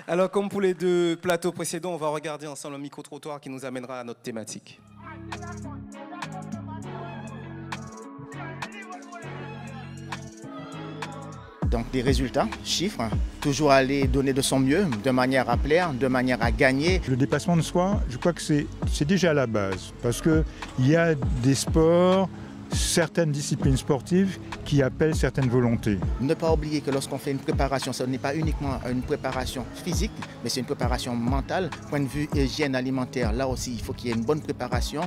Alors, comme pour les deux plateaux précédents, on va regarder ensemble un micro-trottoir qui nous amènera à notre thématique. Donc des résultats, chiffres, toujours aller donner de son mieux, de manière à plaire, de manière à gagner. Le dépassement de soi, je crois que c'est déjà la base, parce qu'il y a des sports, certaines disciplines sportives qui appellent certaines volontés. Ne pas oublier que lorsqu'on fait une préparation, ce n'est pas uniquement une préparation physique, mais c'est une préparation mentale. Point de vue hygiène alimentaire, là aussi, il faut qu'il y ait une bonne préparation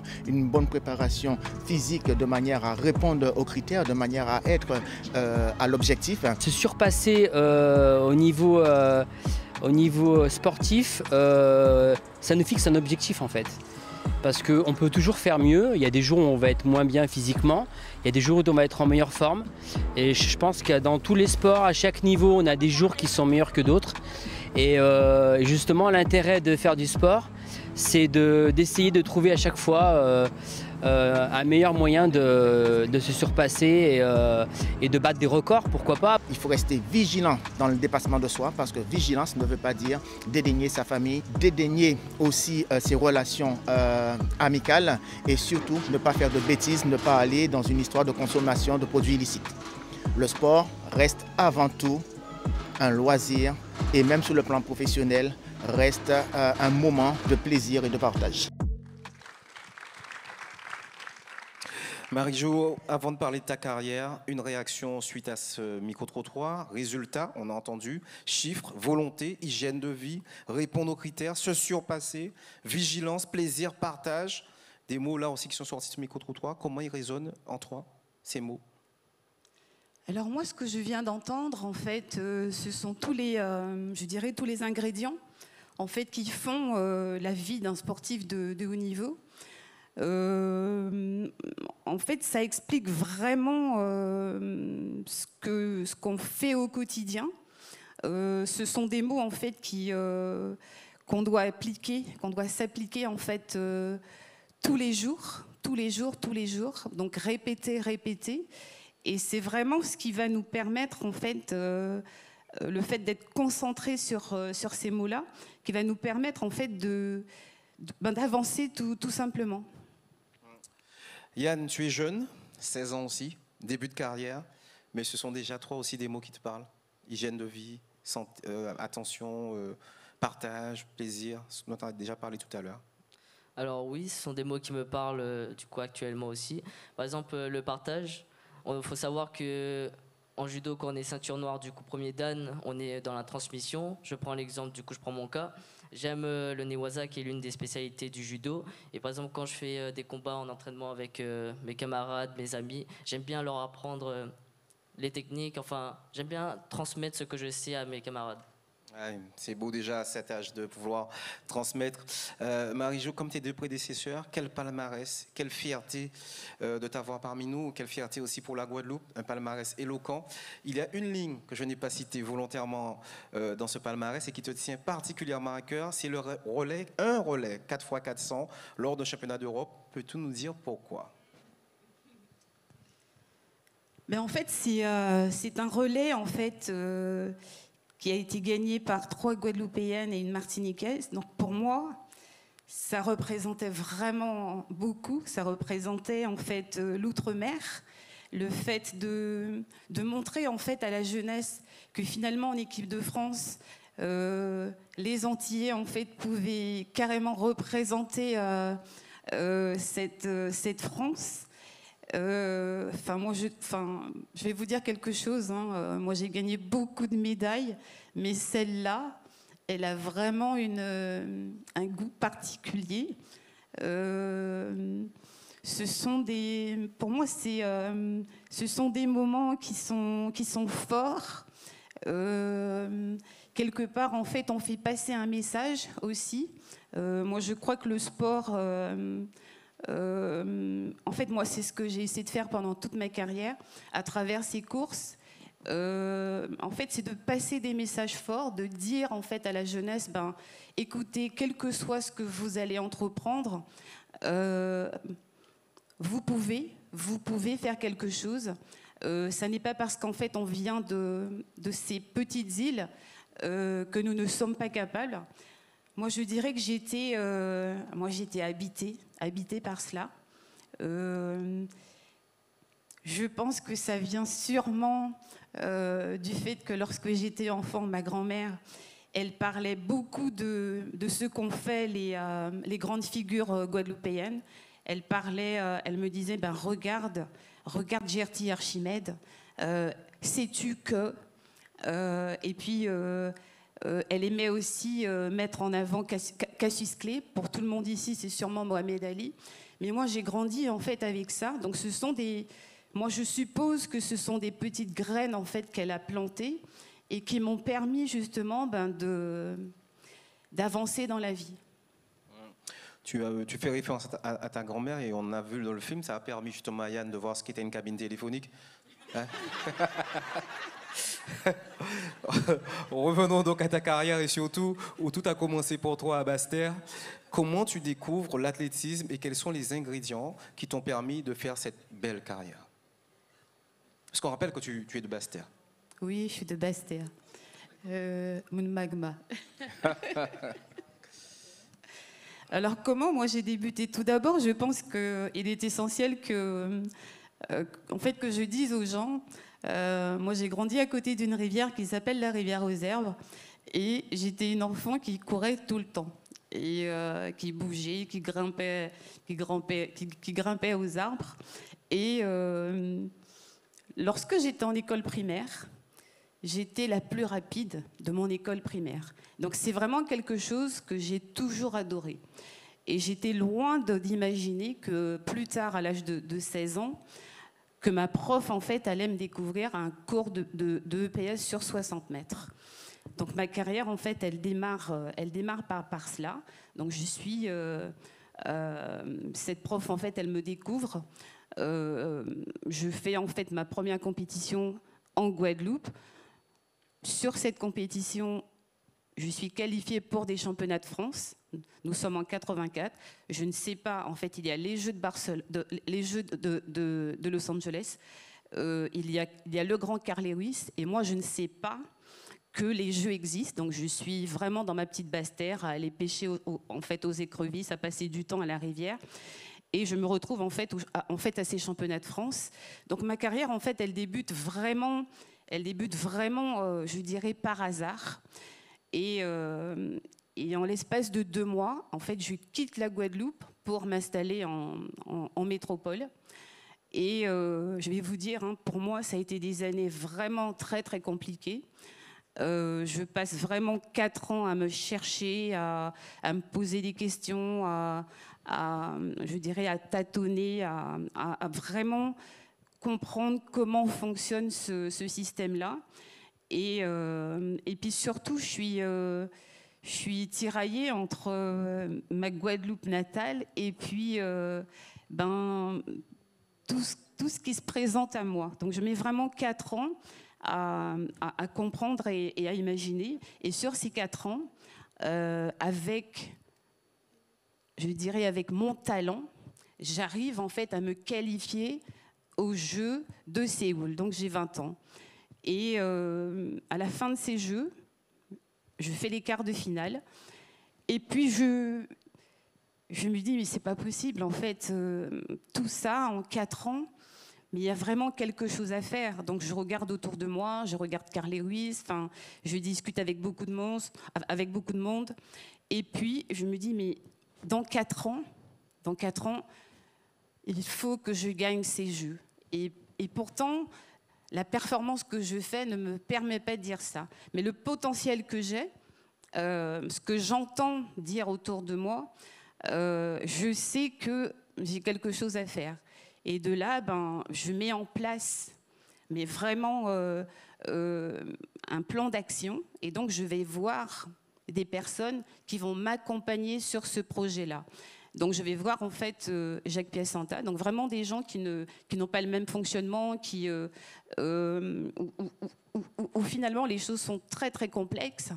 physique de manière à répondre aux critères, de manière à être à l'objectif. Se surpasser au niveau sportif, ça nous fixe un objectif en fait. Parce qu'on peut toujours faire mieux, il y a des jours où on va être moins bien physiquement, il y a des jours où on va être en meilleure forme. Et je pense que dans tous les sports, à chaque niveau, on a des jours qui sont meilleurs que d'autres. Et justement, l'intérêt de faire du sport, c'est d'essayer de trouver à chaque fois un meilleur moyen de se surpasser et de battre des records, pourquoi pas. Il faut rester vigilant dans le dépassement de soi parce que vigilance ne veut pas dire dédaigner sa famille, dédaigner aussi ses relations amicales et surtout ne pas faire de bêtises, ne pas aller dans une histoire de consommation de produits illicites. Le sport reste avant tout un loisir et même sur le plan professionnel reste un moment de plaisir et de partage. Marie-Jo, avant de parler de ta carrière, une réaction suite à ce micro-trottoir. Résultat, on a entendu, chiffres, volonté, hygiène de vie, répondre aux critères, se surpasser, vigilance, plaisir, partage. Des mots là aussi qui sont sortis de ce micro-trottoir. Comment ils résonnent en toi, ces mots? Alors moi, ce que je viens d'entendre, en fait, ce sont tous les, je dirais, tous les ingrédients en fait, qui font la vie d'un sportif de haut niveau. En fait, ça explique vraiment ce qu'on fait au quotidien. Ce sont des mots en fait qu'on doit appliquer, qu'on doit s'appliquer en fait tous les jours. Donc répéter. Et c'est vraiment ce qui va nous permettre en fait le fait d'être concentré sur ces mots-là, qui va nous permettre en fait d'avancer tout simplement. Yann, tu es jeune, 16 ans aussi, début de carrière, mais ce sont déjà toi aussi des mots qui te parlent. Hygiène de vie, santé, attention, partage, plaisir, dont on a déjà parlé tout à l'heure. Alors oui, ce sont des mots qui me parlent du coup actuellement aussi. Par exemple, le partage, il faut savoir que en judo, quand on est ceinture noire du coup premier dan, on est dans la transmission. Je prends l'exemple, du coup je prends mon cas. J'aime le newaza qui est l'une des spécialités du judo. Et par exemple, quand je fais des combats en entraînement avec mes camarades, mes amis, j'aime bien leur apprendre les techniques. Enfin, j'aime bien transmettre ce que je sais à mes camarades. Ouais, c'est beau déjà à cet âge de pouvoir transmettre. Marie-Jo, comme tes deux prédécesseurs, quel palmarès, quelle fierté de t'avoir parmi nous, quelle fierté aussi pour la Guadeloupe, un palmarès éloquent. Il y a une ligne que je n'ai pas citée volontairement dans ce palmarès et qui te tient particulièrement à cœur, c'est le relais, un relais 4x400 lors d'un championnat d'Europe. Peux-tu nous dire pourquoi? Ben en fait, c'est un relais en fait qui a été gagné par 3 Guadeloupéennes et une Martiniquaise. Donc pour moi, ça représentait vraiment beaucoup. Ça représentait en fait l'outre-mer, le fait de montrer en fait à la jeunesse que finalement en équipe de France, les Antillais en fait pouvaient carrément représenter cette France. Moi, je vais vous dire quelque chose. Moi, j'ai gagné beaucoup de médailles, mais celle-là, elle a vraiment un goût particulier. Pour moi, ce sont des moments qui sont forts. Quelque part, en fait, on fait passer un message aussi. Moi, je crois que le sport... en fait, moi, c'est ce que j'ai essayé de faire pendant toute ma carrière, à travers ces courses. En fait, c'est de passer des messages forts, de dire en fait à la jeunesse, écoutez, quel que soit ce que vous allez entreprendre, vous pouvez faire quelque chose. Ça n'est pas parce qu'en fait on vient de ces petites îles que nous ne sommes pas capables. Moi, je dirais que j'étais habitée par cela. Je pense que ça vient sûrement du fait que lorsque j'étais enfant, ma grand-mère, elle parlait beaucoup de ce qu'ont fait les grandes figures guadeloupéennes. Elle me disait, ben, regarde Gerty Archimède, sais-tu que... et puis, elle aimait aussi mettre en avant Cassius Clay. Pour tout le monde ici, c'est sûrement Mohamed Ali. Mais moi, j'ai grandi en fait avec ça. Donc, ce sont moi, je suppose que ce sont des petites graines en fait qu'elle a plantées et qui m'ont permis justement d'avancer dans la vie. Tu fais référence à ta grand-mère et on a vu dans le film, ça a permis justement à Yann de voir ce qu'était une cabine téléphonique. Hein? Revenons donc à ta carrière et surtout où tout a commencé pour toi à Basse-Terre. Comment tu découvres l'athlétisme et quels sont les ingrédients qui t'ont permis de faire cette belle carrière? Parce qu'on rappelle que tu es de Basse-Terre. Oui, je suis de Basse-Terre. Mon magma. Alors comment moi j'ai débuté? Tout d'abord, je pense qu'il est essentiel que je dise aux gens, moi j'ai grandi à côté d'une rivière qui s'appelle la rivière aux Herbes et j'étais une enfant qui courait tout le temps et qui bougeait, qui grimpait aux arbres. Et lorsque j'étais en école primaire, j'étais la plus rapide de mon école primaire. Donc c'est vraiment quelque chose que j'ai toujours adoré. Et j'étais loin d'imaginer que plus tard, à l'âge de 16 ans, que ma prof, en fait, allait me découvrir un cours de EPS sur 60 mètres. Donc ma carrière, en fait, elle démarre par cela. Donc je suis... cette prof, en fait, elle me découvre. Je fais, en fait, ma première compétition en Guadeloupe. Sur cette compétition, je suis qualifiée pour des championnats de France. Nous sommes en 84. Je ne sais pas, en fait, il y a les Jeux de Los Angeles. Il y a le Grand Carl Lewis. Et moi, je ne sais pas que les Jeux existent. Donc, je suis vraiment dans ma petite Basse-Terre à aller pêcher aux écrevisses, à passer du temps à la rivière. Et je me retrouve, en fait, à ces championnats de France. Donc, ma carrière, en fait, elle débute vraiment, je dirais, par hasard. Et en l'espace de 2 mois, en fait, je quitte la Guadeloupe pour m'installer en métropole. Et je vais vous dire, hein, pour moi, ça a été des années vraiment très, très compliquées. Je passe vraiment 4 ans à me chercher, à me poser des questions, je dirais, à tâtonner, à vraiment comprendre comment fonctionne ce système-là. Et puis surtout, je suis tiraillée entre ma Guadeloupe natale et puis tout ce qui se présente à moi. Donc je mets vraiment 4 ans à comprendre et à imaginer. Et sur ces 4 ans, avec mon talent, j'arrive en fait à me qualifier aux Jeux de Séoul. Donc j'ai 20 ans. Et à la fin de ces Jeux, je fais les quarts de finale. Et puis je me dis, mais c'est pas possible, en fait, tout ça en 4 ans, mais il y a vraiment quelque chose à faire. Donc je regarde autour de moi, je regarde Carl Lewis, enfin, je discute avec beaucoup de monde. Et puis je me dis, mais dans 4 ans, il faut que je gagne ces Jeux. Et pourtant, la performance que je fais ne me permet pas de dire ça. Mais le potentiel que j'ai, ce que j'entends dire autour de moi, je sais que j'ai quelque chose à faire. Et de là, je mets en place, mais vraiment un plan d'action. Et donc, je vais voir des personnes qui vont m'accompagner sur ce projet-là. Donc, je vais voir, en fait, Jacques Piacenta. Donc, vraiment des gens qui n'ont pas le même fonctionnement, où finalement, les choses sont très, très complexes.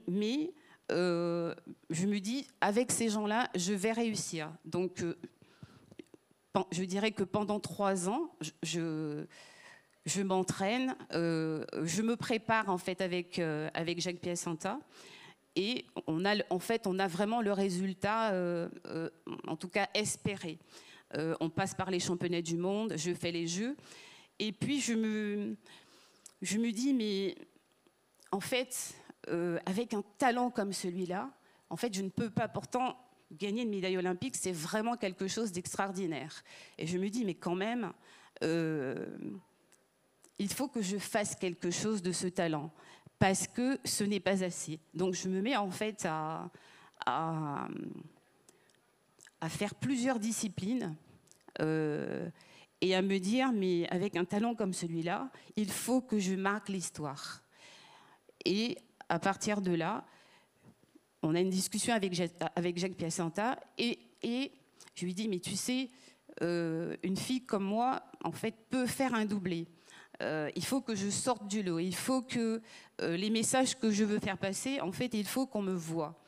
Mais je me dis, avec ces gens-là, je vais réussir. Donc, je dirais que pendant 3 ans, je m'entraîne, je me prépare en fait avec Jacques Piacenta. Et on a vraiment le résultat, en tout cas espéré. On passe par les championnats du monde, je fais les Jeux. Et puis je me dis, mais en fait, avec un talent comme celui-là, en fait, je ne peux pas pourtant gagner une médaille olympique, c'est vraiment quelque chose d'extraordinaire. Et je me dis, mais quand même, il faut que je fasse quelque chose de ce talent, parce que ce n'est pas assez. Donc je me mets en fait à faire plusieurs disciplines et à me dire, mais avec un talent comme celui-là, il faut que je marque l'histoire. Et à partir de là, on a une discussion avec Jacques Piacenta et je lui dis, mais tu sais, une fille comme moi, en fait, peut faire un doublé. Il faut que je sorte du lot. Il faut que les messages que je veux faire passer, en fait, il faut qu'on me voie.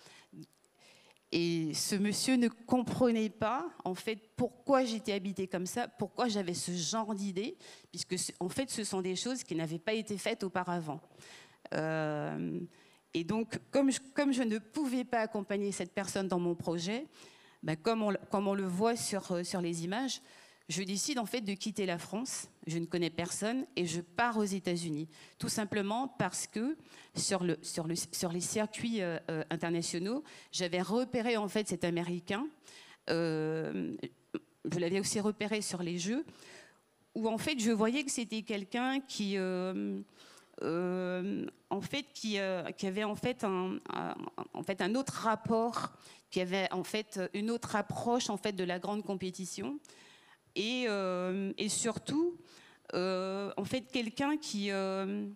Et ce monsieur ne comprenait pas, en fait, pourquoi j'étais habitée comme ça, pourquoi j'avais ce genre d'idées, puisque, en fait, ce sont des choses qui n'avaient pas été faites auparavant. Et donc, comme je ne pouvais pas accompagner cette personne dans mon projet, ben, comme on le voit sur les images, je décide en fait de quitter la France. Je ne connais personne et je pars aux États-Unis. Tout simplement parce que sur les circuits internationaux, j'avais repéré en fait cet Américain. Je l'avais aussi repéré sur les Jeux, où en fait je voyais que c'était quelqu'un qui avait en fait un autre rapport, qui avait en fait une autre approche en fait de la grande compétition. Et surtout, en fait, quelqu'un qui, je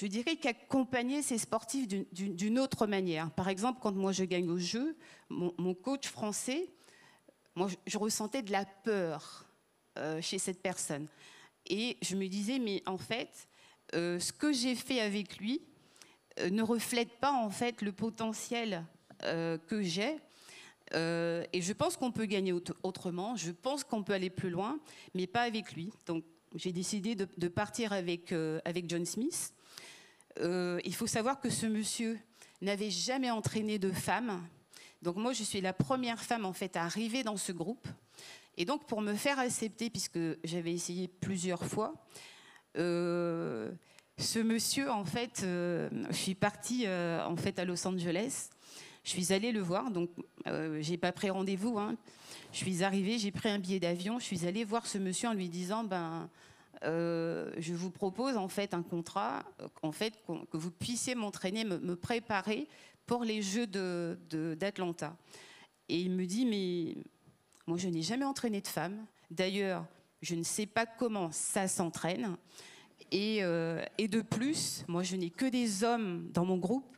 dirais, qui accompagnait ses sportifs d'une autre manière. Par exemple, quand moi je gagne au jeu, mon coach français, moi je ressentais de la peur chez cette personne. Et je me disais, mais en fait, ce que j'ai fait avec lui ne reflète pas en fait le potentiel que j'ai. Et je pense qu'on peut gagner autrement, je pense qu'on peut aller plus loin, mais pas avec lui. Donc j'ai décidé de partir avec John Smith. Il faut savoir que ce monsieur n'avait jamais entraîné de femme. Donc moi, je suis la première femme en fait à arriver dans ce groupe. Et donc pour me faire accepter, puisque j'avais essayé plusieurs fois, ce monsieur, en fait, je suis partie en fait à Los Angeles. Je suis allée le voir, donc j'ai pas pris rendez-vous. Hein. Je suis arrivée, j'ai pris un billet d'avion, je suis allée voir ce monsieur en lui disant, je vous propose en fait un contrat, en fait que vous puissiez m'entraîner, me préparer pour les Jeux d'Atlanta. Et il me dit, mais moi je n'ai jamais entraîné de femme. D'ailleurs, je ne sais pas comment ça s'entraîne. Et de plus, moi je n'ai que des hommes dans mon groupe,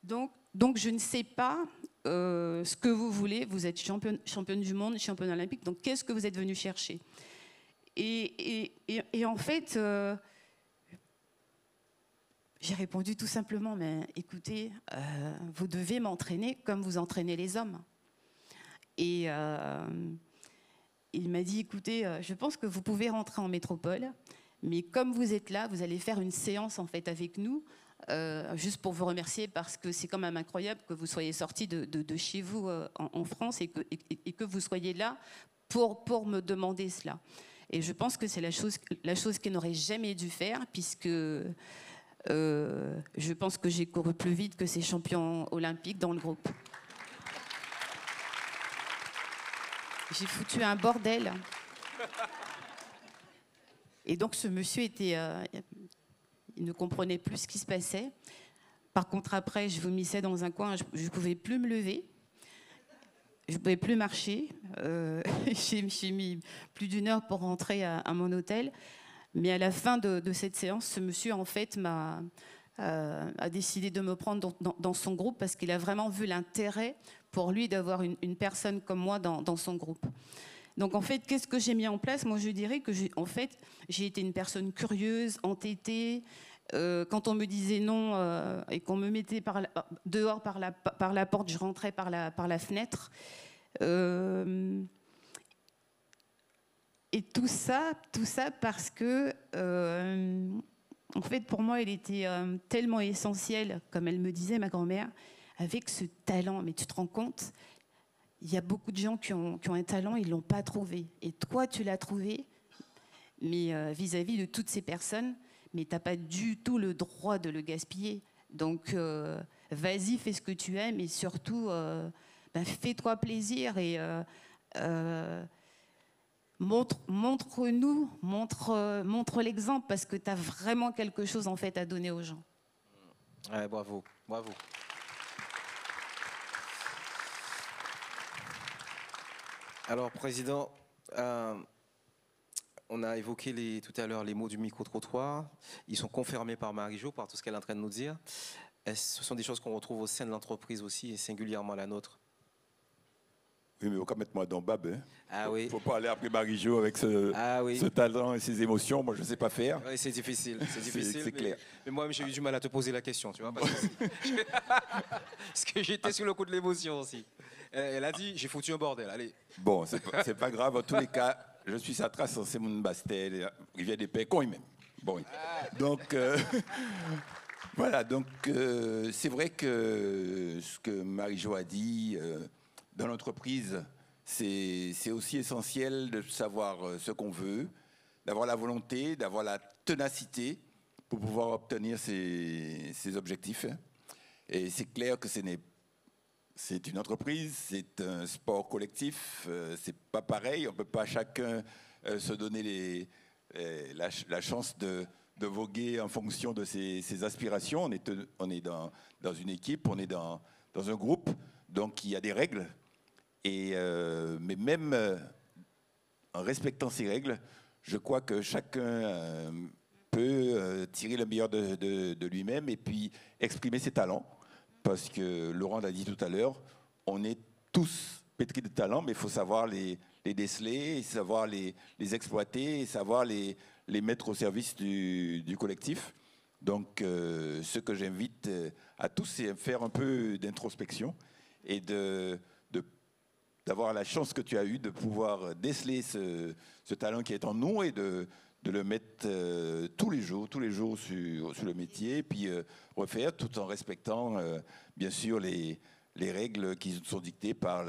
donc je ne sais pas ce que vous voulez. Vous êtes championne du monde, championne olympique. Donc qu'est-ce que vous êtes venu chercher? Et en fait, j'ai répondu tout simplement, mais écoutez, vous devez m'entraîner comme vous entraînez les hommes. Et il m'a dit, écoutez, je pense que vous pouvez rentrer en métropole, mais comme vous êtes là, vous allez faire une séance en fait avec nous. Juste pour vous remercier, parce que c'est quand même incroyable que vous soyez sortis de chez vous en France et que vous soyez là pour me demander cela. Et je pense que c'est la chose qu'il n'aurait jamais dû faire, puisque je pense que j'ai couru plus vite que ces champions olympiques dans le groupe. J'ai foutu un bordel. Et donc ce monsieur était... il ne comprenait plus ce qui se passait. Par contre, après, je vomissais dans un coin, je ne pouvais plus me lever. Je ne pouvais plus marcher. J'ai mis plus d'1 heure pour rentrer à mon hôtel. Mais à la fin de cette séance, ce monsieur, en fait, a décidé de me prendre dans son groupe, parce qu'il a vraiment vu l'intérêt pour lui d'avoir une personne comme moi dans son groupe. Donc, en fait, qu'est-ce que j'ai mis en place? Moi, je dirais que j'ai été une personne curieuse, entêtée. Quand on me disait non et qu'on me mettait dehors par la porte, je rentrais par la fenêtre. Et tout ça parce que, en fait, pour moi, il était tellement essentiel, comme elle me disait, ma grand-mère, avec ce talent. Mais tu te rends compte, il y a beaucoup de gens qui ont un talent, ils ne l'ont pas trouvé. Et toi, tu l'as trouvé, mais vis-à-vis de toutes ces personnes, mais tu n'as pas du tout le droit de le gaspiller. Donc, vas-y, fais ce que tu aimes et surtout, fais-toi plaisir et montre-nous, montre l'exemple parce que tu as vraiment quelque chose en fait à donner aux gens. Ouais, bravo, bravo. Alors, Président, on a évoqué tout à l'heure les mots du micro-trottoir. Ils sont confirmés par Marie-Jo, par tout ce qu'elle est en train de nous dire. Ce sont des choses qu'on retrouve au sein de l'entreprise aussi, et singulièrement la nôtre. Oui, mais il faut quand même mettre moi dans Bab. Hein. Ah oui. Il ne faut pas aller après Marie-Jo avec ce talent et ces émotions. Moi, je ne sais pas faire. Oui, c'est difficile. C'est clair. Mais moi, j'ai eu du mal à te poser la question, tu vois. Parce que j'étais sur le coup de l'émotion aussi. Elle a dit, j'ai foutu un bordel, allez. Bon, c'est pas grave. En tous les cas, je suis sa trace en Simone Bastel, Rivière des Pais, quand même. Bon, oui. Donc, voilà. Donc, c'est vrai que ce que Marie-Jo a dit... dans l'entreprise, c'est aussi essentiel de savoir ce qu'on veut, d'avoir la volonté, d'avoir la ténacité pour pouvoir obtenir ses objectifs. Et c'est clair que c'est une entreprise, c'est un sport collectif, c'est pas pareil, on peut pas chacun se donner la chance de voguer en fonction de ses aspirations. On est dans une équipe, on est dans un groupe, donc il y a des règles. Mais même en respectant ces règles, je crois que chacun peut tirer le meilleur de lui-même et puis exprimer ses talents. Parce que Laurent l'a dit tout à l'heure, on est tous pétris de talents, mais il faut savoir les déceler, savoir les exploiter, et savoir les mettre au service du collectif. Donc, ce que j'invite à tous, c'est faire un peu d'introspection et d'avoir la chance que tu as eue de pouvoir déceler ce talent qui est en nous et de le mettre tous les jours sur le métier, et puis refaire tout en respectant bien sûr les règles qui sont dictées par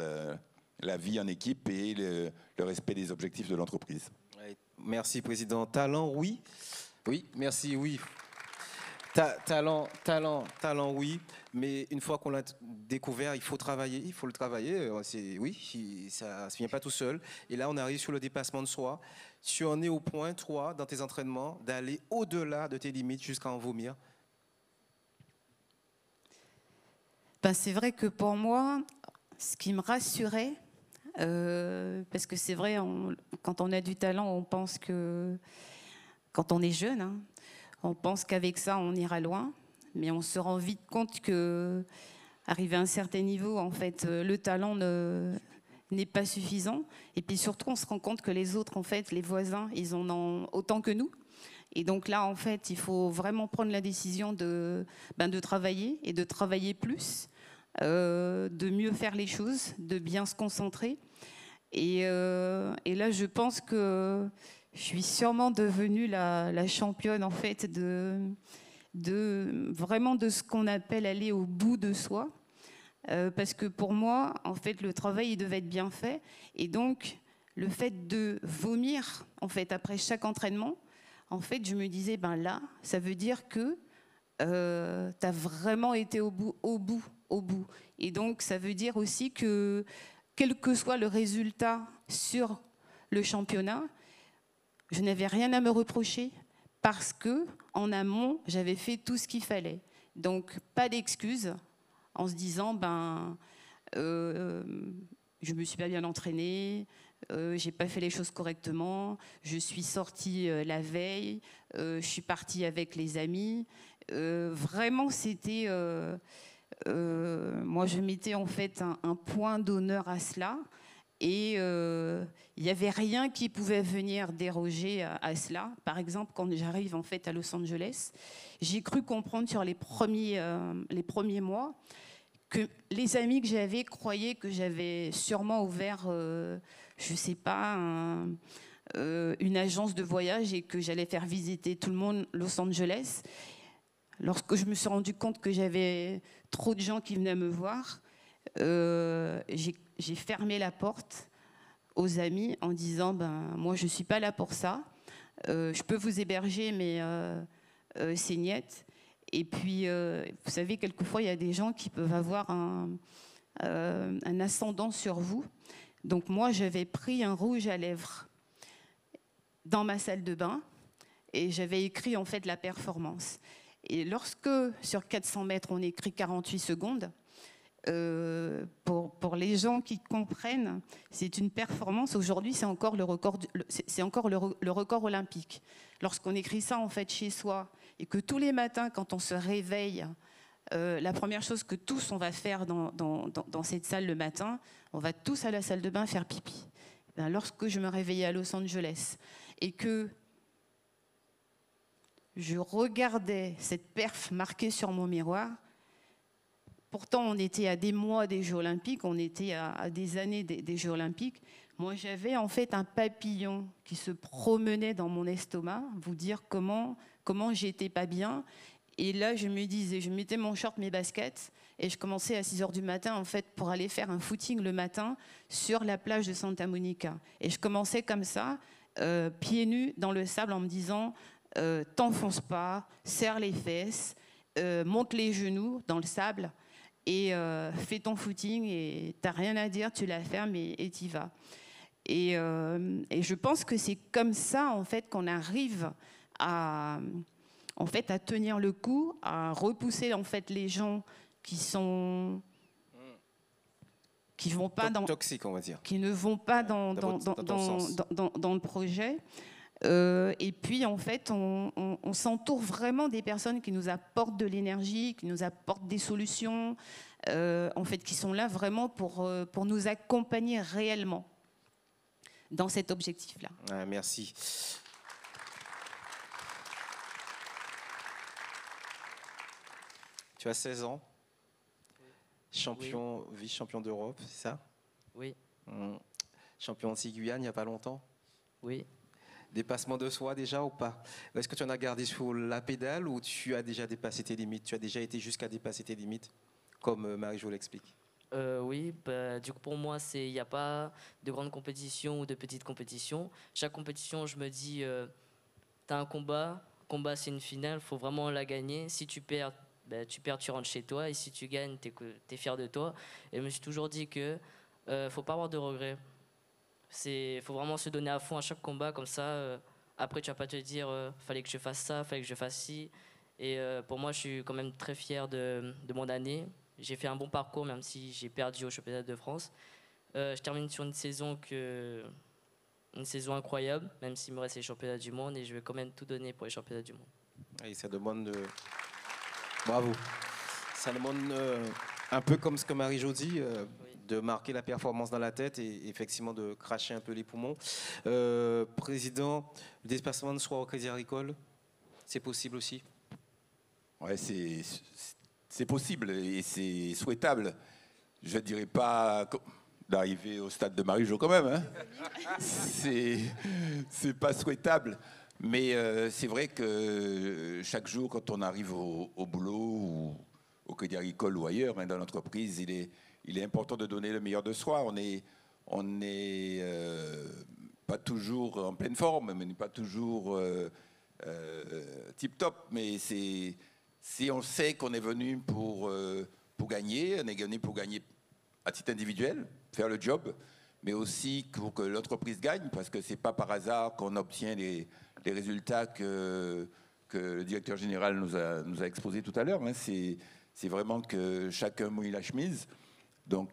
la vie en équipe et le respect des objectifs de l'entreprise. Merci, Président. Talent, oui. Oui, merci, oui. Talent, oui, mais une fois qu'on l'a découvert, il faut travailler, il faut le travailler. Oui, ça ne se vient pas tout seul. Et là, on arrive sur le dépassement de soi. Tu en es au point, toi, dans tes entraînements, d'aller au-delà de tes limites jusqu'à en vomir. C'est vrai que pour moi, ce qui me rassurait, parce que c'est vrai, quand on a du talent, on pense que, quand on est jeune, on pense qu'avec ça, on ira loin, mais on se rend vite compte que, arrivé à un certain niveau, en fait, le talent n'est pas suffisant. Et puis surtout, on se rend compte que les autres, en fait, les voisins, ils en ont autant que nous. Et donc là, en fait, il faut vraiment prendre la décision de travailler et de travailler plus, de mieux faire les choses, de bien se concentrer. Et là, je pense que je suis sûrement devenue la championne en fait vraiment de ce qu'on appelle aller au bout de soi, parce que pour moi en fait le travail il devait être bien fait, et donc le fait de vomir en fait après chaque entraînement, en fait je me disais là ça veut dire que tu as vraiment été au bout, et donc ça veut dire aussi que quel que soit le résultat sur le championnat, je n'avais rien à me reprocher parce que en amont, j'avais fait tout ce qu'il fallait. Donc, pas d'excuses en se disant, je me suis pas bien entraînée, j'ai pas fait les choses correctement, je suis sortie la veille, je suis partie avec les amis. Vraiment, c'était, moi, je mettais en fait un point d'honneur à cela. Et il n'y avait rien qui pouvait venir déroger à cela. Par exemple, quand j'arrive en fait à Los Angeles, j'ai cru comprendre sur les premiers mois que les amis que j'avais croyaient que j'avais sûrement ouvert, je ne sais pas, une agence de voyage et que j'allais faire visiter tout le monde Los Angeles. Lorsque je me suis rendu compte que j'avais trop de gens qui venaient me voir, j'ai fermé la porte aux amis en disant moi je ne suis pas là pour ça, je peux vous héberger mais c'est niet. Et puis vous savez, quelquefois il y a des gens qui peuvent avoir un ascendant sur vous. Donc moi j'avais pris un rouge à lèvres dans ma salle de bain et j'avais écrit en fait la performance. Et lorsque sur 400 mètres on écrit 48 secondes, pour les gens qui comprennent, c'est une performance. Aujourd'hui, c'est encore le record, le record olympique. Lorsqu'on écrit ça en fait chez soi et que tous les matins, quand on se réveille, la première chose que tous on va faire dans cette salle le matin, on va tous à la salle de bain faire pipi. Ben, lorsque je me réveillais à Los Angeles et que je regardais cette perf marquée sur mon miroir, pourtant on était à des mois des Jeux Olympiques, on était à des années des Jeux Olympiques. Moi j'avais en fait un papillon qui se promenait dans mon estomac, vous dire comment j'étais pas bien. Et là je me disais, je mettais mon short, mes baskets, et je commençais à 6h du matin en fait pour aller faire un footing le matin sur la plage de Santa Monica. Et je commençais comme ça, pieds nus dans le sable en me disant t'enfonce pas, serre les fesses, monte les genoux dans le sable et fais ton footing et t'as rien à dire, tu la fermes et t'y vas. Et je pense que c'est comme ça en fait qu'on arrive à tenir le coup, à repousser en fait les gens qui vont pas toxiques, on va dire, qui ne vont pas dans le projet. Et puis en fait on s'entoure vraiment des personnes qui nous apportent de l'énergie, qui nous apportent des solutions, en fait qui sont là vraiment pour nous accompagner réellement dans cet objectif-là. Ah, merci. Tu as 16 ans, champion, oui. Vice-champion d'Europe, c'est ça? Oui. Champion anti-Guyane il n'y a pas longtemps? Oui. Dépassement de soi déjà ou pas? Est-ce que tu en as gardé sur la pédale ou tu as déjà dépassé tes limites? Tu as déjà été jusqu'à dépasser tes limites, comme Marie-Jo l'explique? Oui, du coup pour moi, il n'y a pas de grande compétition ou de petite compétition. Chaque compétition, je me dis, tu as un combat c'est une finale, il faut vraiment la gagner. Si tu perds, tu rentres chez toi, et si tu gagnes, tu es fier de toi. Et je me suis toujours dit que faut pas avoir de regrets. Faut vraiment se donner à fond à chaque combat, comme ça, après tu vas pas te dire fallait que je fasse ça, fallait que je fasse ci. Et pour moi, je suis quand même très fier de mon année. J'ai fait un bon parcours, même si j'ai perdu au championnat de France. Je termine sur une saison incroyable, même s'il me reste les championnats du monde, et je vais quand même tout donner pour les championnats du monde. Et ça demande bravo. Ça demande un peu comme ce que Marie-Jo dit, oui, de marquer la performance dans la tête et effectivement de cracher un peu les poumons. Président, le dépassement de soi au Crédit Agricole, c'est possible aussi? Ouais, c'est possible et c'est souhaitable. Je ne dirais pas d'arriver au stade de Marie-Jo quand même. Hein. C'est pas souhaitable. Mais c'est vrai que chaque jour, quand on arrive au boulot ou au Crédit Agricole ou ailleurs, hein, dans l'entreprise, il est important de donner le meilleur de soi. On n'est pas toujours en pleine forme, mais n'est pas toujours tip-top. Mais si on sait qu'on est venu pour gagner, on est venu pour gagner à titre individuel, faire le job, mais aussi pour que l'entreprise gagne, parce que ce n'est pas par hasard qu'on obtient les résultats que le directeur général nous a exposés tout à l'heure. Hein. C'est vraiment que chacun mouille la chemise. Donc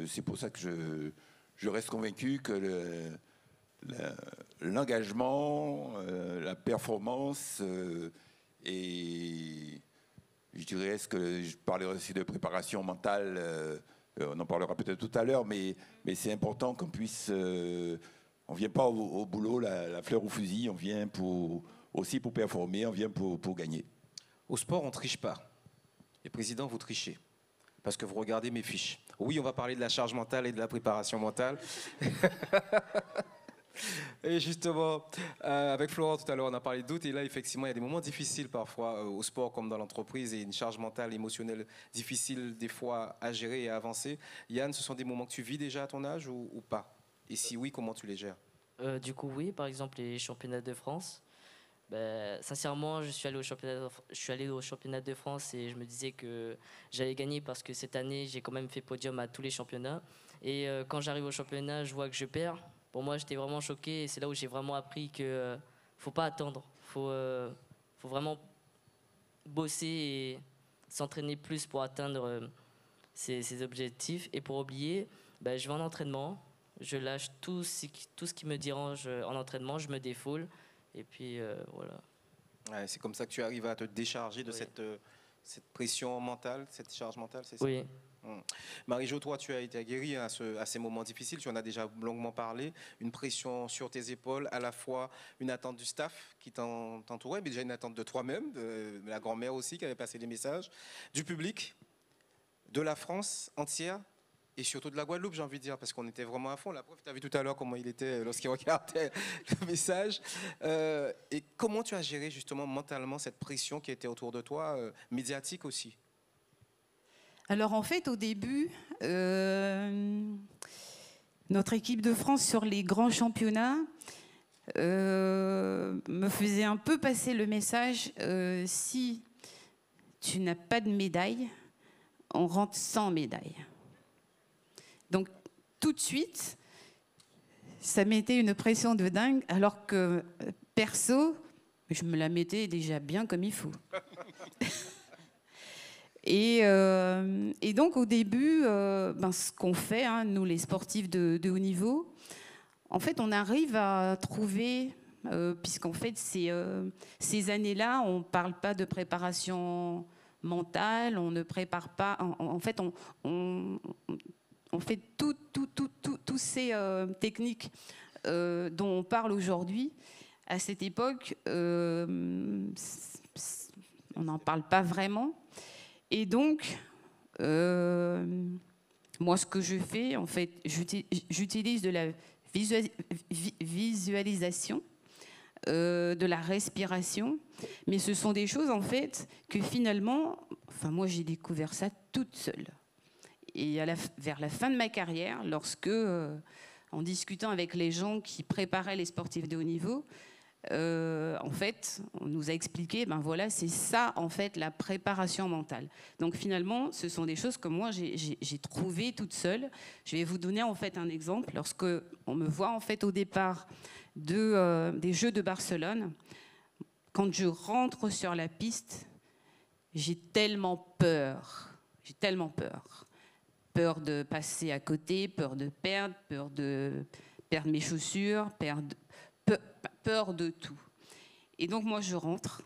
c'est pour ça que je reste convaincu que l'engagement, la performance et je dirais, est-ce que je parlerai aussi de préparation mentale, on en parlera peut-être tout à l'heure, mais c'est important qu'on puisse... on ne vient pas au boulot la fleur au fusil, on vient aussi pour performer, on vient pour gagner. Au sport, on ne triche pas. Et président, vous trichez. Parce que vous regardez mes fiches. Oui, on va parler de la charge mentale et de la préparation mentale. Et justement, avec Florent tout à l'heure, on a parlé de doute. Et là, effectivement, il y a des moments difficiles parfois au sport comme dans l'entreprise et une charge mentale, émotionnelle difficile des fois à gérer et à avancer. Yann, ce sont des moments que tu vis déjà à ton âge ou pas? Et si oui, comment tu les gères? Du coup, oui, par exemple, les championnats de France. Ben, sincèrement, je suis allé au championnat de France et je me disais que j'allais gagner parce que cette année, j'ai quand même fait podium à tous les championnats. Et quand j'arrive au championnat, je vois que je perds. Pour moi, j'étais vraiment choqué et c'est là où j'ai vraiment appris que faut pas attendre. Faut vraiment bosser et s'entraîner plus pour atteindre ses objectifs. Et pour oublier, ben, je vais en entraînement, je lâche tout ce qui me dérange en entraînement, je me défoule. Et puis, voilà. Ouais, c'est comme ça que tu arrives à te décharger de Oui. cette pression mentale, cette charge mentale, c'est ça? Oui. Marie-Jo, toi, tu as été aguerrie à ces moments difficiles, tu en as déjà longuement parlé, une pression sur tes épaules, à la fois une attente du staff qui t'entourait, mais déjà une attente de toi-même, de la grand-mère aussi qui avait passé les messages, du public, de la France entière. Et surtout de la Guadeloupe, j'ai envie de dire, parce qu'on était vraiment à fond. La preuve, tu as vu tout à l'heure comment il était lorsqu'il regardait le message. Et comment tu as géré justement mentalement cette pression qui était autour de toi, médiatique aussi? Alors en fait, au début, notre équipe de France sur les grands championnats me faisait un peu passer le message, si tu n'as pas de médaille, on rentre sans médaille. Donc tout de suite, ça mettait une pression de dingue, alors que perso, je me la mettais déjà bien comme il faut. Et donc au début, ce qu'on fait, hein, nous les sportifs de haut niveau, en fait on arrive à trouver, puisqu'en fait ces années-là, on ne parle pas de préparation mentale, on ne prépare pas, en fait on fait toutes ces techniques dont on parle aujourd'hui. À cette époque, on n'en parle pas vraiment. Et donc, moi, ce que je fais, en fait, j'utilise de la visualisation, de la respiration, mais ce sont des choses, en fait, que finalement, moi, j'ai découvert ça toute seule. Et vers la fin de ma carrière, lorsque, en discutant avec les gens qui préparaient les sportifs de haut niveau, en fait, on nous a expliqué, voilà, c'est ça, en fait, la préparation mentale. Donc, finalement, ce sont des choses que moi, j'ai trouvées toute seule. Je vais vous donner, en fait, un exemple. Lorsque on me voit, en fait, au départ des Jeux de Barcelone, quand je rentre sur la piste, j'ai tellement peur. J'ai tellement peur. Peur de passer à côté, peur de perdre mes chaussures, peur de tout. Et donc, moi, je rentre.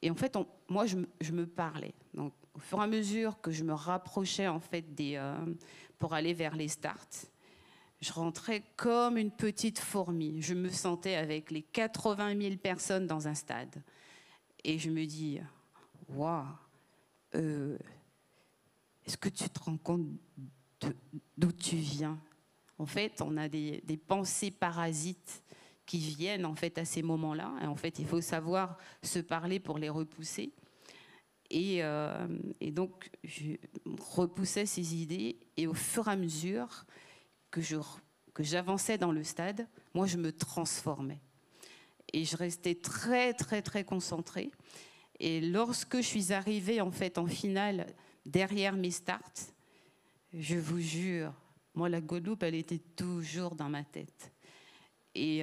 Et en fait, moi, je me parlais. Donc, au fur et à mesure que je me rapprochais, en fait, pour aller vers les starts, je rentrais comme une petite fourmi. Je me sentais avec les 80 000 personnes dans un stade. Et je me dis, waouh, est-ce que tu te rends compte d'où tu viens? En fait, on a des pensées parasites qui viennent en fait à ces moments-là. Et en fait, il faut savoir se parler pour les repousser. Et donc, je repoussais ces idées. Et au fur et à mesure que j'avançais dans le stade, moi, je me transformais. Et je restais très, très, très concentrée. Et lorsque je suis arrivée en fait en finale, derrière mes starts, je vous jure, moi, la Guadeloupe, elle était toujours dans ma tête. Et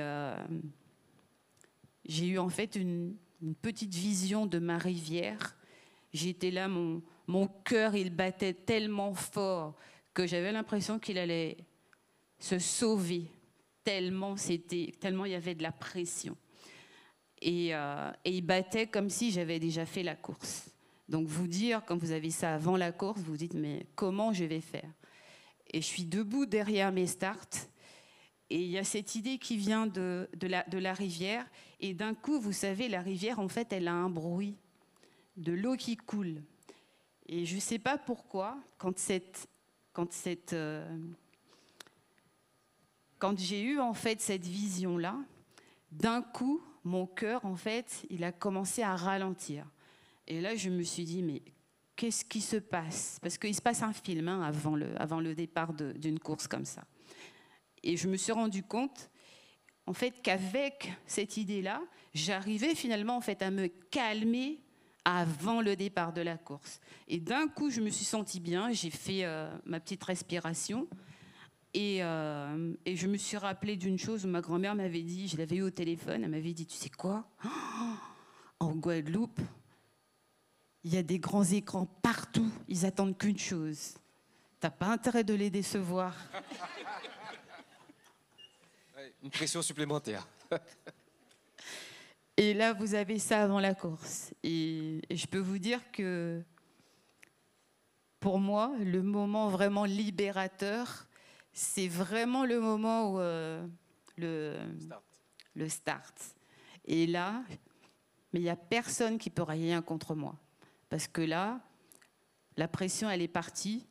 j'ai eu en fait une petite vision de ma rivière. J'étais là, mon cœur, il battait tellement fort que j'avais l'impression qu'il allait se sauver, tellement il y avait de la pression. Et il battait comme si j'avais déjà fait la course. Donc vous dire, quand vous avez ça avant la course, vous vous dites, mais comment je vais faire? Et je suis debout derrière mes starts. Et il y a cette idée qui vient de la rivière. Et d'un coup, vous savez, la rivière, en fait, elle a un bruit de l'eau qui coule. Et je ne sais pas pourquoi, quand quand j'ai eu en fait cette vision-là, d'un coup, mon cœur, en fait, il a commencé à ralentir. Et là, je me suis dit, mais qu'est-ce qui se passe? Parce qu'il se passe un film hein, avant le départ d'une course comme ça. Et je me suis rendu compte, en fait, qu'avec cette idée-là, j'arrivais finalement en fait, à me calmer avant le départ de la course. Et d'un coup, je me suis sentie bien, j'ai fait ma petite respiration. Et je me suis rappelé d'une chose où ma grand-mère m'avait dit, je l'avais eu au téléphone, elle m'avait dit, tu sais quoi? En Guadeloupe, il y a des grands écrans partout, ils attendent qu'une chose. T'as pas intérêt de les décevoir. Une pression supplémentaire. Et là, vous avez ça avant la course. Et je peux vous dire que, pour moi, le moment vraiment libérateur, c'est vraiment le moment où le start. Et là, mais il n'y a personne qui peut rien contre moi. Parce que là, la pression, elle est partie.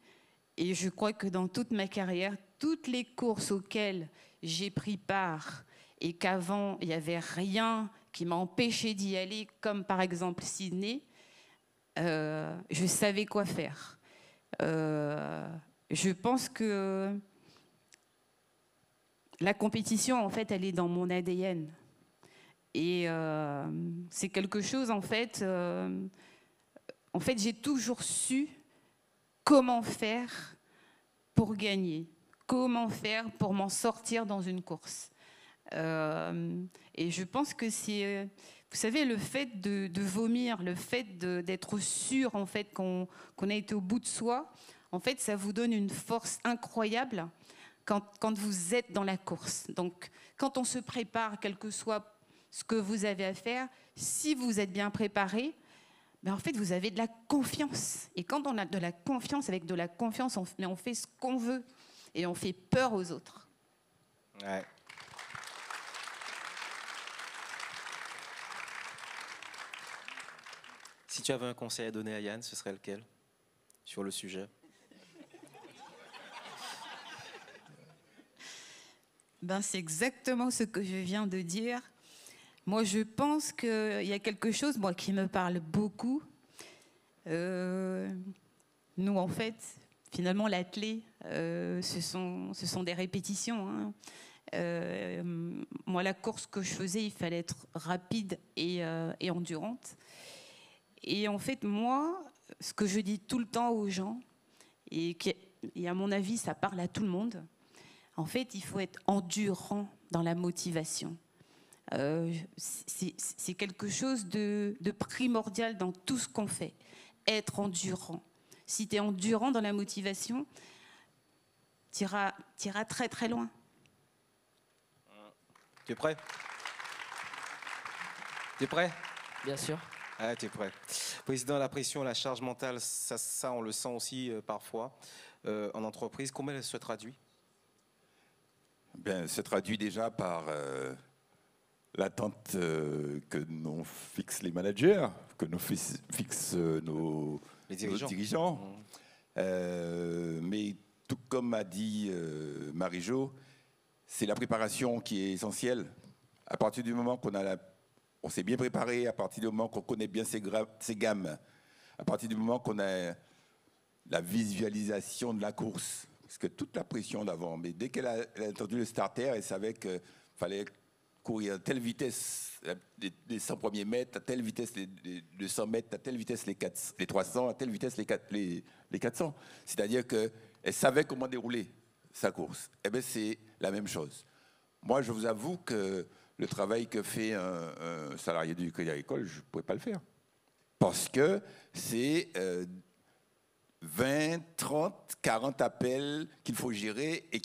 Et je crois que dans toute ma carrière, toutes les courses auxquelles j'ai pris part et qu'avant, il n'y avait rien qui m'a empêché d'y aller, comme par exemple Sydney, je savais quoi faire. Je pense que la compétition, en fait, elle est dans mon ADN. Et c'est quelque chose, en fait, j'ai toujours su comment faire pour gagner, comment faire pour m'en sortir dans une course. Et je pense que c'est, vous savez, le fait de vomir, le fait d'être sûr, en fait, qu'on a été au bout de soi, en fait, ça vous donne une force incroyable quand vous êtes dans la course. Donc, quand on se prépare, quel que soit ce que vous avez à faire, si vous êtes bien préparé, ben en fait, vous avez de la confiance. Et quand on a de la confiance, avec de la confiance, on fait ce qu'on veut. Et on fait peur aux autres. Ouais. Si tu avais un conseil à donner à Yann, ce serait lequel sur le sujet? Ben, c'est exactement ce que je viens de dire. Moi, je pense qu'il y a quelque chose, moi, qui me parle beaucoup. Nous, en fait, finalement, l'athlé, ce sont des répétitions. Hein. Moi, la course que je faisais, il fallait être rapide et endurante. Et en fait, moi, ce que je dis tout le temps aux gens, et à mon avis, ça parle à tout le monde, en fait, il faut être endurant dans la motivation. C'est quelque chose de primordial dans tout ce qu'on fait. Être endurant. Si tu es endurant dans la motivation, tu iras très très loin. Tu es prêt? Tu es prêt? Bien sûr. Ah, tu es prêt. Président, la pression, la charge mentale, ça on le sent aussi parfois en entreprise. Comment elle se traduit? Bien, se traduit déjà par l'attente que nous fixent les managers, que nous fixent nos dirigeants. Mais tout comme a dit Marie-Jo, c'est la préparation qui est essentielle. À partir du moment on s'est bien préparé, à partir du moment qu'on connaît bien ses gammes, à partir du moment qu'on a la visualisation de la course, parce que toute la pression d'avant, mais dès qu'elle a entendu le starter, elle savait qu'il fallait courir à telle vitesse les 100 premiers mètres, à telle vitesse les 200 mètres, à telle vitesse les 300, à telle vitesse les 400. C'est-à-dire qu'elle savait comment dérouler sa course. Eh bien, c'est la même chose. Moi, je vous avoue que le travail que fait un salarié du Crédit Agricole, je ne pourrais pas le faire. Parce que c'est 20, 30, 40 appels qu'il faut gérer et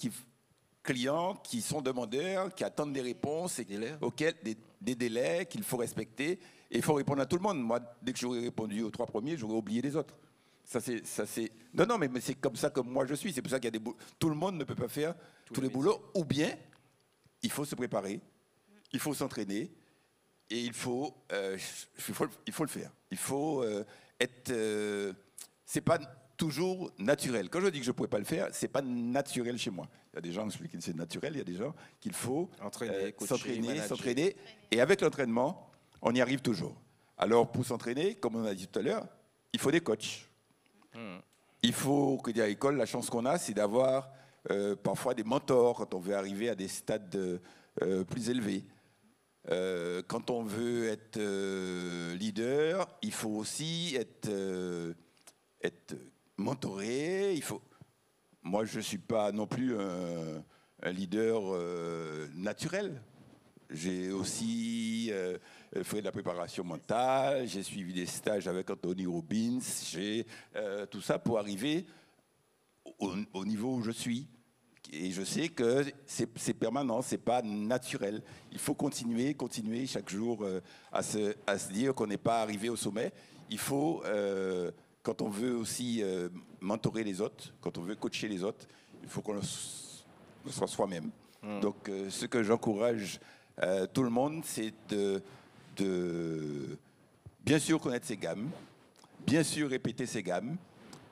clients qui sont demandeurs, qui attendent des réponses et auxquels des délais qu'il faut respecter. Et il faut répondre à tout le monde. Moi, dès que j'aurais répondu aux 3 premiers, j'aurais oublié les autres. Ça, c'est... Non, mais c'est comme ça que moi je suis. C'est pour ça qu'il y a tout le monde ne peut pas faire tous les boulots. Ou bien, il faut se préparer, il faut s'entraîner et il faut le faire. Il faut être... c'est pas toujours naturel. Quand je dis que je ne pourrais pas le faire, ce n'est pas naturel chez moi. Il y a des gens qui disent que c'est naturel, il y a des gens qu'il faut s'entraîner. Et avec l'entraînement, on y arrive toujours. Alors, pour s'entraîner, comme on a dit tout à l'heure, il faut des coachs. Il faut que à l'école, la chance qu'on a, c'est d'avoir parfois des mentors quand on veut arriver à des stades plus élevés. Quand on veut être leader, il faut aussi être mentoré. Moi, je ne suis pas non plus un leader naturel. J'ai aussi fait de la préparation mentale, j'ai suivi des stages avec Anthony Robbins, tout ça pour arriver au niveau où je suis. Et je sais que c'est permanent, c'est pas naturel. Il faut continuer chaque jour à se dire qu'on n'est pas arrivé au sommet. Il faut, quand on veut aussi mentorer les autres, quand on veut coacher les autres, il faut qu'on le soit soi-même. Donc, ce que j'encourage tout le monde, c'est de bien sûr connaître ses gammes, bien sûr répéter ses gammes,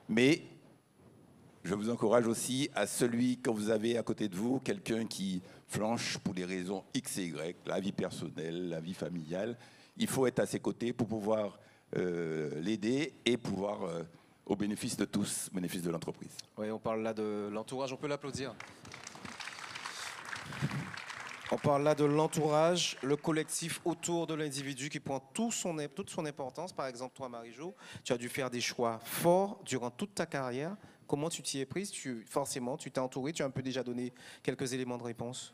mais je vous encourage aussi à celui, quand vous avez à côté de vous quelqu'un qui flanche pour des raisons X et Y, la vie personnelle, la vie familiale, il faut être à ses côtés pour pouvoir l'aider et pouvoir, au bénéfice de tous, au bénéfice de l'entreprise. Oui, on parle là de l'entourage, on peut l'applaudir. On parle là de l'entourage, le collectif autour de l'individu qui prend toute son importance. Par exemple, toi, Marie-Jo, tu as dû faire des choix forts durant toute ta carrière. Comment tu t'y es prise? Forcément, tu t'es entourée, tu as un peu déjà donné quelques éléments de réponse.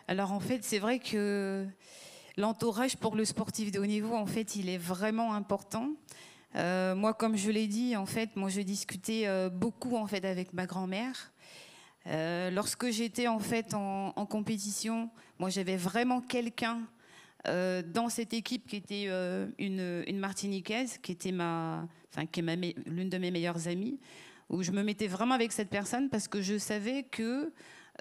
Alors en fait, c'est vrai que l'entourage pour le sportif de haut niveau, en fait, il est vraiment important. Moi, comme je l'ai dit, en fait, moi, je discutais beaucoup en fait avec ma grand-mère. Lorsque j'étais en fait en compétition, moi j'avais vraiment quelqu'un dans cette équipe qui était une Martiniquaise, qui était l'une de mes meilleures amies, où je me mettais vraiment avec cette personne parce que je savais que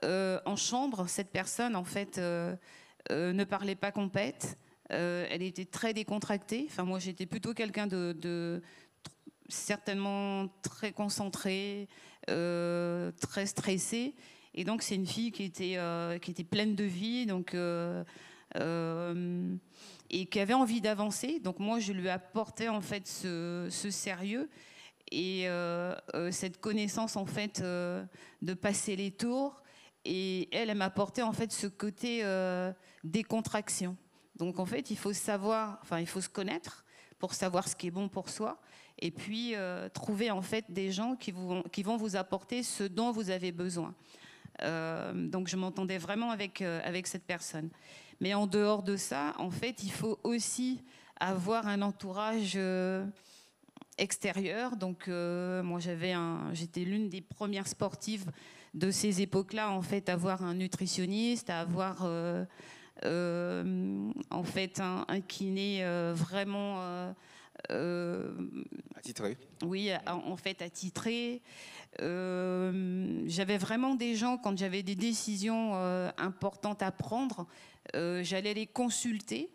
en chambre, cette personne en fait ne parlait pas compète, elle était très décontractée. Enfin moi j'étais plutôt quelqu'un de certainement très concentrée, très stressée, et donc c'est une fille qui était pleine de vie, donc et qui avait envie d'avancer. Donc moi je lui apportais en fait ce sérieux et cette connaissance en fait de passer les tours, et elle m'apportait en fait ce côté décontraction. Donc en fait il faut se connaître pour savoir ce qui est bon pour soi. Et puis trouver en fait des gens qui vont vous apporter ce dont vous avez besoin. Donc je m'entendais vraiment avec cette personne. Mais en dehors de ça, en fait, il faut aussi avoir un entourage extérieur. Donc moi j'étais l'une des premières sportives de ces époques-là, en fait, à avoir un nutritionniste, à avoir en fait un kiné vraiment attitré. Oui, en fait attitré. J'avais vraiment des gens, quand j'avais des décisions importantes à prendre, j'allais les consulter,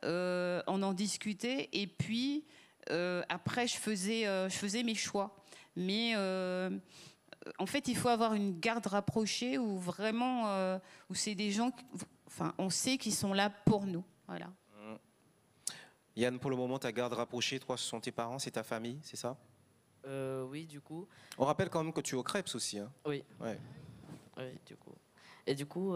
on en discutait, et puis après je faisais mes choix. Mais en fait, il faut avoir une garde rapprochée où vraiment, où c'est des gens, on sait qu'ils sont là pour nous. Voilà. Yann, pour le moment, ta garde rapprochée, toi, ce sont tes parents, c'est ta famille, c'est ça? Oui, du coup. On rappelle quand même que tu es au Crêpes aussi. Hein? Oui. Ouais. Oui, du coup. Et du coup,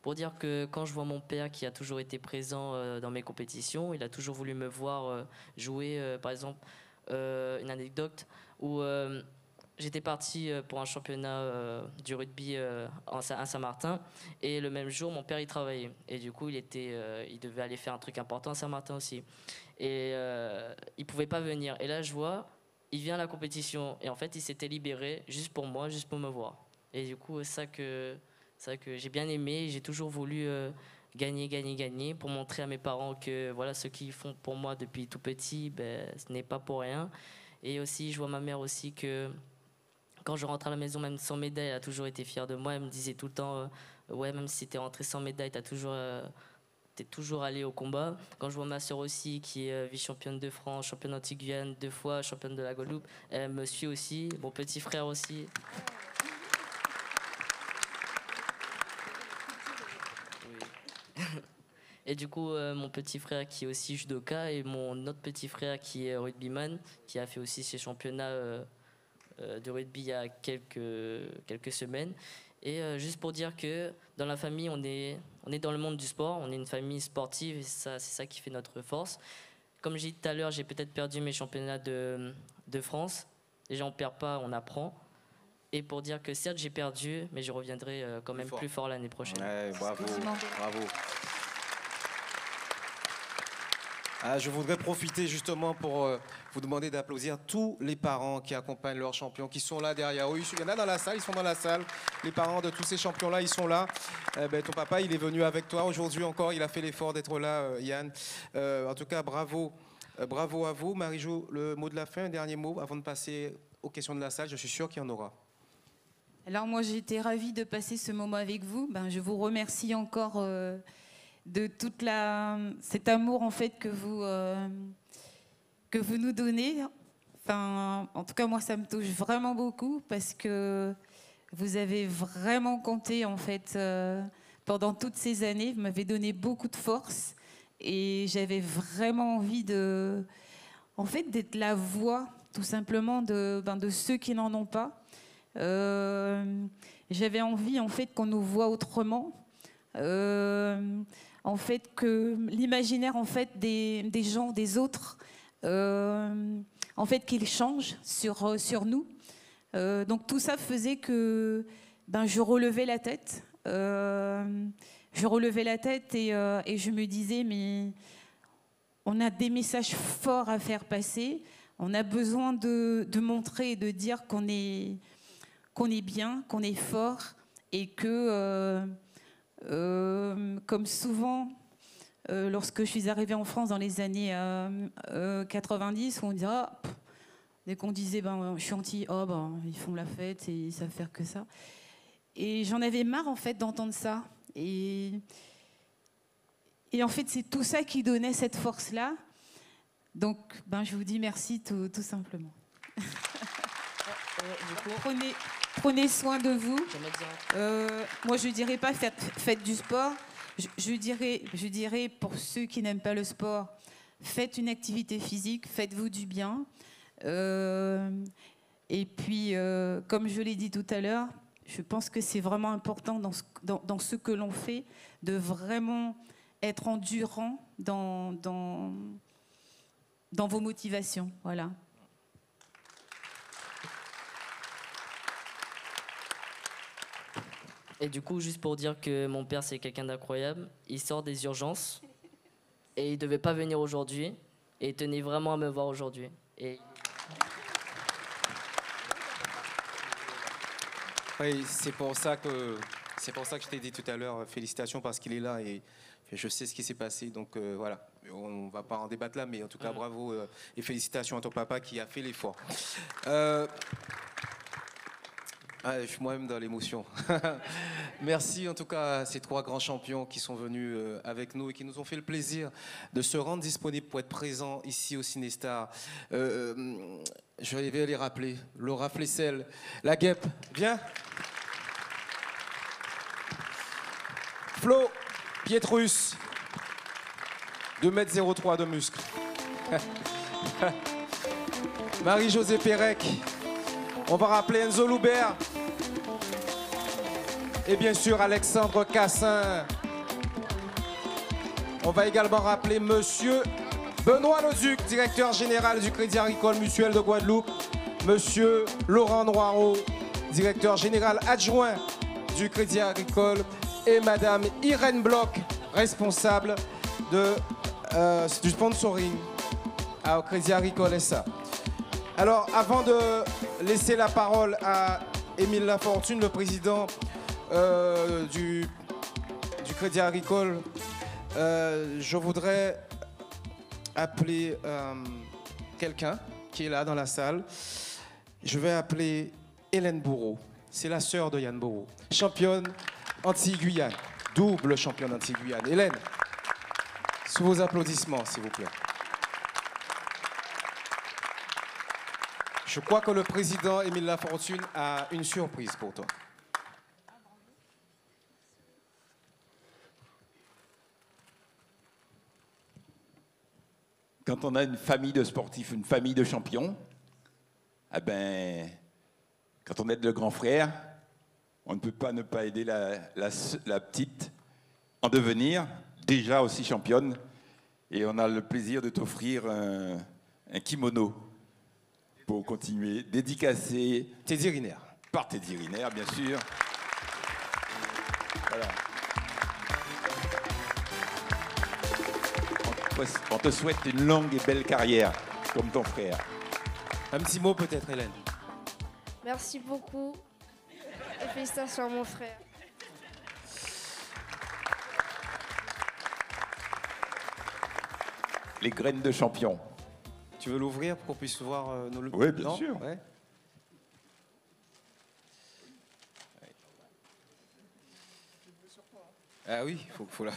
pour dire que quand je vois mon père qui a toujours été présent dans mes compétitions, il a toujours voulu me voir jouer, par exemple, une anecdote où j'étais parti pour un championnat du rugby à Saint-Martin, et le même jour mon père y travaillait, et du coup il devait aller faire un truc important à Saint-Martin aussi, et il pouvait pas venir, et là je vois, il vient à la compétition, et en fait il s'était libéré juste pour moi, juste pour me voir, et du coup c'est ça que j'ai bien aimé. J'ai toujours voulu gagner pour montrer à mes parents que voilà, ce qu'ils font pour moi depuis tout petit, ce n'est pas pour rien. Et aussi je vois ma mère aussi que quand je rentre à la maison, même sans médaille, elle a toujours été fière de moi. Elle me disait tout le temps, ouais, même si tu es rentré sans médaille, tu as toujours j'étais toujours allé au combat. Quand je vois ma sœur aussi, qui est vice-championne de France, championne anti-Guyane 2 fois, championne de la Guadeloupe, elle me suit aussi. Mon petit frère aussi. Oui. Et du coup, mon petit frère qui est aussi judoka et mon autre petit frère qui est rugbyman, qui a fait aussi ses championnats de rugby il y a quelques semaines. Et juste pour dire que dans la famille, on est dans le monde du sport, on est une famille sportive et c'est ça qui fait notre force. Comme j'ai dit tout à l'heure, j'ai peut-être perdu mes championnats de France. Déjà, on ne perd pas, on apprend. Et pour dire que certes, j'ai perdu, mais je reviendrai quand même plus fort l'année prochaine. Ouais, bravo, bravo. Ah, je voudrais profiter justement pour vous demander d'applaudir tous les parents qui accompagnent leurs champions, qui sont là derrière. Oui, il y en a dans la salle, ils sont dans la salle. Les parents de tous ces champions-là, ils sont là. Ton papa, il est venu avec toi aujourd'hui encore. Il a fait l'effort d'être là, Yann. En tout cas, bravo. Bravo à vous. Marie-Jo, le mot de la fin, un dernier mot avant de passer aux questions de la salle. Je suis sûr qu'il y en aura. Alors moi, j'ai été ravie de passer ce moment avec vous. Je vous remercie encore de toute cet amour en fait que vous nous donnez. Enfin, en tout cas, moi, ça me touche vraiment beaucoup parce que vous avez vraiment compté en fait pendant toutes ces années. Vous m'avez donné beaucoup de force et j'avais vraiment envie d'être la voix, tout simplement, de ceux qui n'en ont pas. J'avais envie en fait qu'on nous voit autrement. En fait, que l'imaginaire en fait des gens, des autres, en fait qu'il change sur nous. Donc tout ça faisait que je relevais la tête. Je relevais la tête et je me disais mais on a des messages forts à faire passer. On a besoin de montrer et de dire qu'on est bien, qu'on est fort et que comme souvent, lorsque je suis arrivée en France dans les années 90, on dira, dès qu'on disait je suis anti, ils font la fête et ils savent faire que ça. Et j'en avais marre en fait d'entendre ça. Et en fait, c'est tout ça qui donnait cette force-là. Donc, je vous dis merci tout simplement. Prenez soin de vous. Moi, je ne dirais pas faites du sport. Je dirais pour ceux qui n'aiment pas le sport, faites une activité physique, faites-vous du bien. Et puis, comme je l'ai dit tout à l'heure, je pense que c'est vraiment important dans ce que l'on fait de vraiment être endurant dans vos motivations. Voilà. Et du coup, juste pour dire que mon père, c'est quelqu'un d'incroyable, il sort des urgences et il ne devait pas venir aujourd'hui et il tenait vraiment à me voir aujourd'hui. Oui, c'est pour ça que je t'ai dit tout à l'heure, félicitations parce qu'il est là et je sais ce qui s'est passé. Donc voilà, on ne va pas en débattre là, mais en tout cas, bravo et félicitations à ton papa qui a fait l'effort. Je suis moi-même dans l'émotion. Merci en tout cas à ces 3 grands champions qui sont venus avec nous et qui nous ont fait le plaisir de se rendre disponibles pour être présents ici au Cinestar. Je vais les rappeler. Laura Flessel, la guêpe, viens. Flo Pietrus, 2,03 m de muscle. Marie-Josée Pérec. On va rappeler Enzo Loubert. Et bien sûr, Alexandre Cassin. On va également rappeler Monsieur Benoît Lozuc, directeur général du Crédit Agricole Mutuel de Guadeloupe. Monsieur Laurent Noirot, directeur général adjoint du Crédit Agricole. Et Madame Irène Bloch, responsable du sponsoring au Crédit Agricole SA. Alors, avant de laisser la parole à Émile Lafortune, le président du Crédit Agricole, je voudrais appeler quelqu'un qui est là dans la salle. Je vais appeler Hélène Bourreau. C'est la sœur de Yann Bourreau. Championne Antilles-Guyane. Double championne Antilles-Guyane. Hélène, Sous vos applaudissements, s'il vous plaît. Je crois que le président Émile Lafortune a une surprise pour toi. Quand on a une famille de sportifs, une famille de champions, eh ben, quand on aide le grand frère, on ne peut pas ne pas aider la petite en devenir, déjà aussi championne. Et on a le plaisir de t'offrir un kimono pour continuer, dédicacé. Teddy Riner. Par Teddy Riner, bien sûr. Voilà. On te souhaite une longue et belle carrière, comme ton frère. Un petit mot peut-être, Hélène. Merci beaucoup. Et félicitations à mon frère. Les graines de champion. Tu veux l'ouvrir pour qu'on puisse voir nos... Oui, bien sûr. Ouais. Ah oui, il faut la...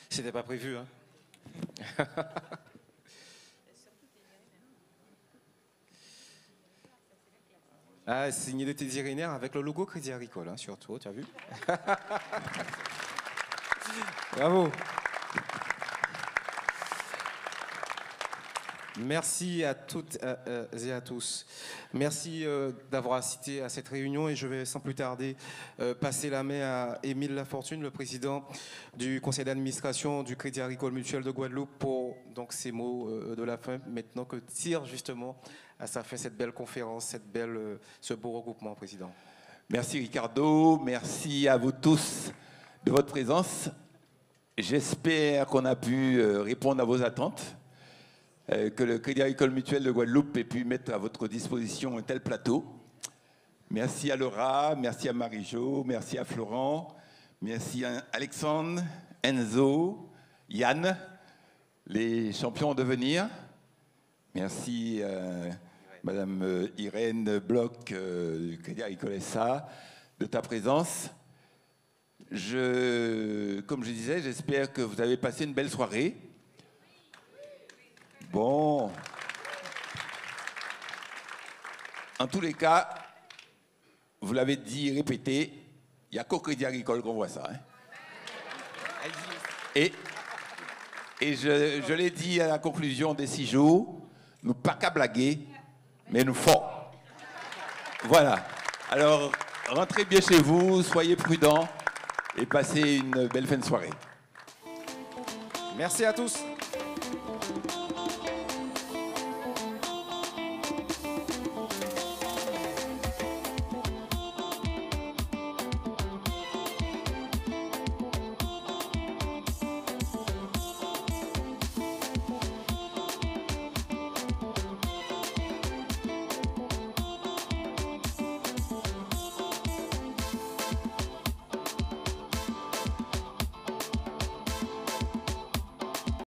C'était pas prévu, hein. Ah, signé de Teddy Riner avec le logo Crédit Agricole, hein, surtout, tu as vu? Bravo. Merci à toutes et à tous. Merci d'avoir assisté à cette réunion et je vais sans plus tarder passer la main à Émile Lafortune, le président du conseil d'administration du Crédit Agricole Mutuel de Guadeloupe, pour donc ces mots de la fin, maintenant que tire justement à sa fin cette belle conférence, ce beau regroupement, président. Merci Ricardo, merci à vous tous de votre présence. J'espère qu'on a pu répondre à vos attentes. Que le Crédit Agricole Mutuel de Guadeloupe ait pu mettre à votre disposition un tel plateau. Merci à Laura, merci à Marie-Jo, merci à Florent, merci à Alexandre, Enzo, Yann, les champions en devenir. Merci à Madame Irène Bloch du Crédit Agricole SA de ta présence. Comme je disais, j'espère que vous avez passé une belle soirée. Bon. En tous les cas, vous l'avez dit, répété, il n'y a qu'au Crédit Agricole qu'on voit ça. Hein. Et je l'ai dit à la conclusion des 6 jours, nous pas qu'à blaguer, mais nous forts. Voilà. Alors, rentrez bien chez vous, soyez prudents et passez une belle fin de soirée. Merci à tous.